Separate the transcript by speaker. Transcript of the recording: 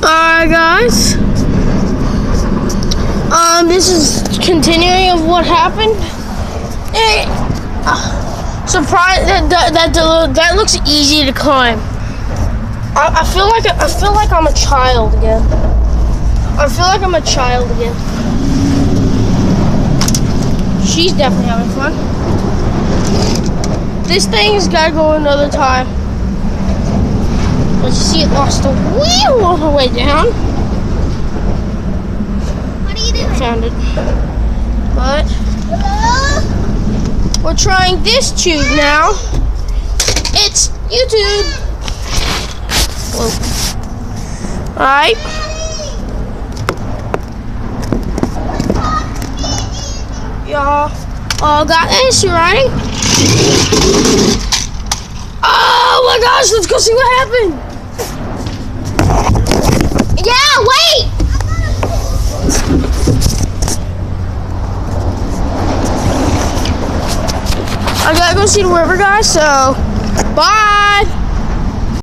Speaker 1: Alright guys, this is continuing of what happened. Surprise! That looks easy to climb. I feel like I'm a child again. She's definitely having fun. This thing's gotta go another time. But you see, it lost the wheel all the way down.
Speaker 2: What are you doing?
Speaker 1: Found it. But we're trying this tube now. It's YouTube. Alright. Y'all all got this, you ready? Oh my gosh, let's go see what happened. Yeah, wait! I gotta go see the river, guys, so bye!